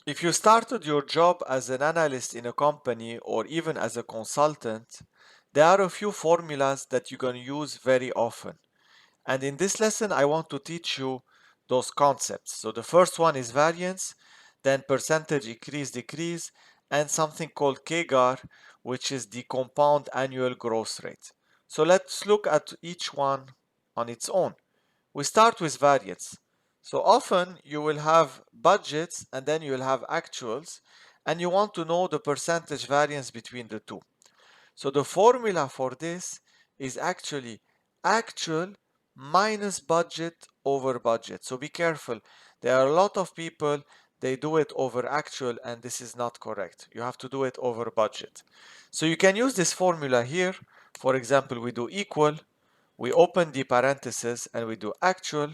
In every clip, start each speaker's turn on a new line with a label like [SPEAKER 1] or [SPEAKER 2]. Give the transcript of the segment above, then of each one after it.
[SPEAKER 1] If you started your job as an analyst in a company or even as a consultant, there are a few formulas that you're going to use very often. And in this lesson, I want to teach you those concepts. So the first one is variance, then percentage increase decrease, and something called CAGR, which is the compound annual growth rate. So let's look at each one on its own. We start with variance. So often you will have budgets and then you will have actuals, and you want to know the percentage variance between the two. So the formula for this is actually actual minus budget over budget. So be careful. There are a lot of people, they do it over actual, and this is not correct. You have to do it over budget. So you can use this formula here. For example, we do equal, we open the parentheses, and we do actual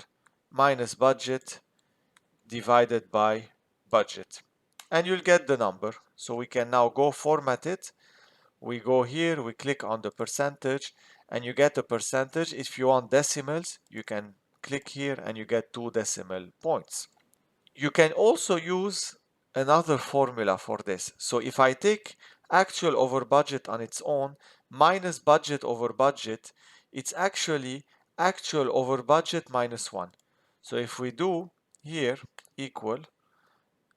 [SPEAKER 1] minus budget divided by budget. And you'll get the number. So we can now go format it. We go here, we click on the percentage, and you get a percentage. If you want decimals, you can click here and you get 2 decimal points. You can also use another formula for this. So if I take actual over budget on its own minus budget over budget, it's actually actual over budget minus 1. So if we do here equal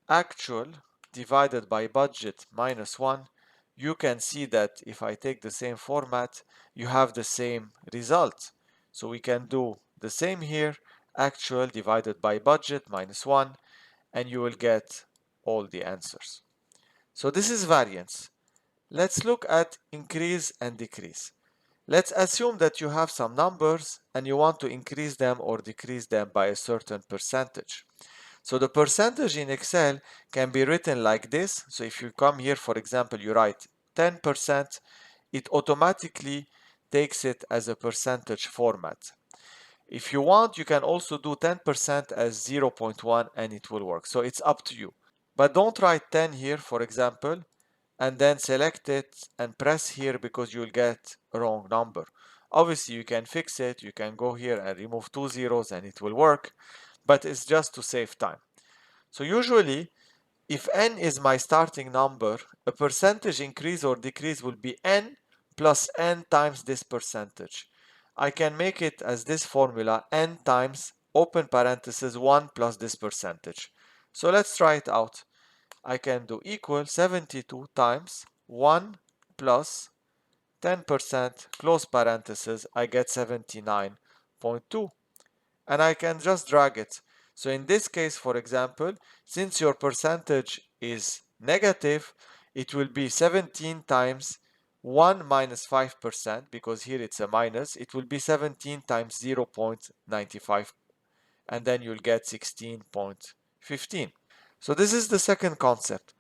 [SPEAKER 1] actual divided by budget minus 1, you can see that if I take the same format, you have the same result. So we can do the same here, actual divided by budget minus 1, and you will get all the answers. So this is variance. Let's look at increase and decrease. Let's assume that you have some numbers and you want to increase them or decrease them by a certain percentage. So the percentage in Excel can be written like this. So if you come here, for example, you write 10%, it automatically takes it as a percentage format. If you want, you can also do 10% as 0.1 and it will work. So it's up to you. But don't write 10 here, for example, and then select it and press here because you'll get a wrong number. Obviously, you can fix it. You can go here and remove 2 zeros and it will work, but it's just to save time. So usually, if n is my starting number, a percentage increase or decrease will be n plus n times this percentage. I can make it as this formula, n times open parenthesis 1 plus this percentage. So let's try it out. I can do equal 72 times 1 plus 10% close parenthesis, I get 79.2. And I can just drag it. So in this case, for example, since your percentage is negative, it will be 17 times 1 minus 5%, because here it's a minus. It will be 17 times 0.95, and then you'll get 16.15. So this is the second concept.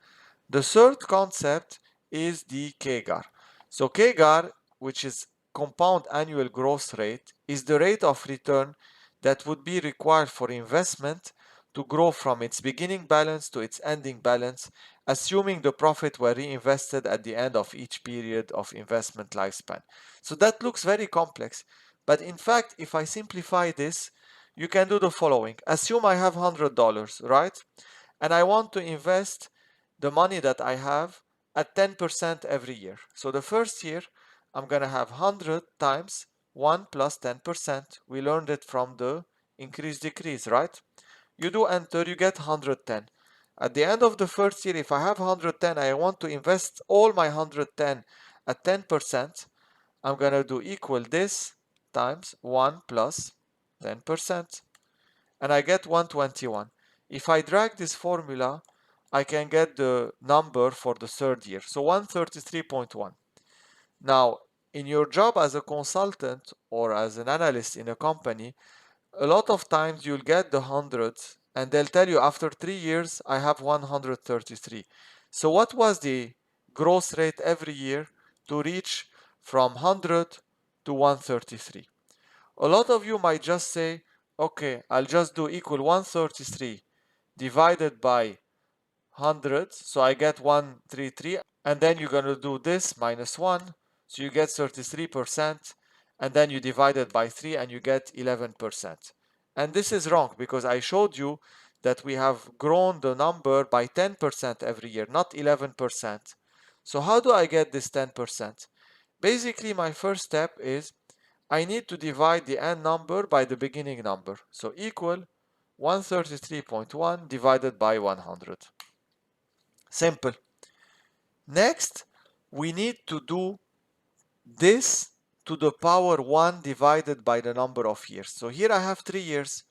[SPEAKER 1] The third concept is the CAGR. So CAGR, which is compound annual growth rate, is the rate of return that would be required for investment to grow from its beginning balance to its ending balance, assuming the profit were reinvested at the end of each period of investment lifespan. So that looks very complex, but in fact, if I simplify this, you can do the following. Assume I have $100, right? And I want to invest the money that I have at 10% every year. So the first year, I'm going to have 100 times 1 plus 10%. We learned it from the increase decrease, right? You do enter, you get 110. At the end of the first year, if I have 110, I want to invest all my 110 at 10%. I'm going to do equal this times 1 plus 10%. And I get 121. If I drag this formula, I can get the number for the third year. So 133.1. Now, in your job as a consultant or as an analyst in a company, a lot of times you'll get the hundreds and they'll tell you after 3 years, I have 133. So what was the growth rate every year to reach from 100 to 133? A lot of you might just say, okay, I'll just do equal 133 divided by 100, so I get 133, and then you're going to do this minus 1, so you get 33%, and then you divide it by 3 and you get 11%. And this is wrong because I showed you that we have grown the number by 10% every year, not 11%. So how do I get this 10%? Basically, my first step is I need to divide the end number by the beginning number. So equal 133.1 divided by 100. Simple. Next, we need to do this to the power 1 divided by the number of years. So here I have 3 years.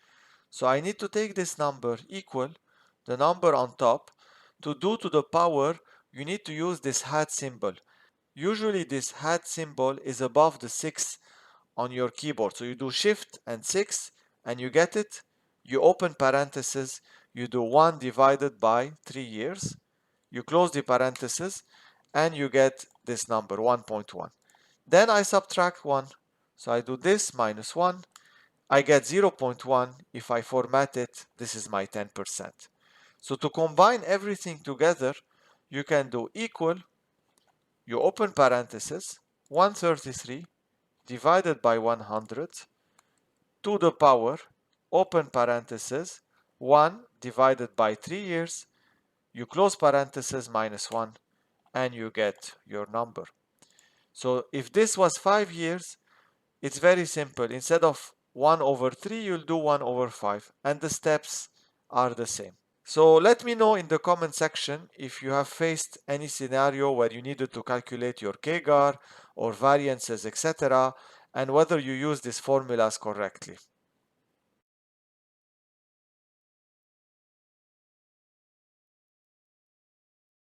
[SPEAKER 1] So I need to take this number equal the number on top. To do to the power, you need to use this hat symbol. Usually this hat symbol is above the 6 on your keyboard. So you do shift and 6 and you get it. You open parentheses, you do 1 divided by 3 years. You close the parentheses and you get this number 1.1. Then I subtract 1. So I do this minus 1. I get 0.1. If I format it, this is my 10%. So to combine everything together, you can do equal, you open parentheses, 133 divided by 100 to the power, open parentheses, 1 divided by 3 years, you close parentheses minus 1, and you get your number. So if this was 5 years, it's very simple. Instead of 1 over 3, you'll do 1 over 5, and the steps are the same. So let me know in the comment section if you have faced any scenario where you needed to calculate your CAGR or variances, etc., and whether you use these formulas correctly.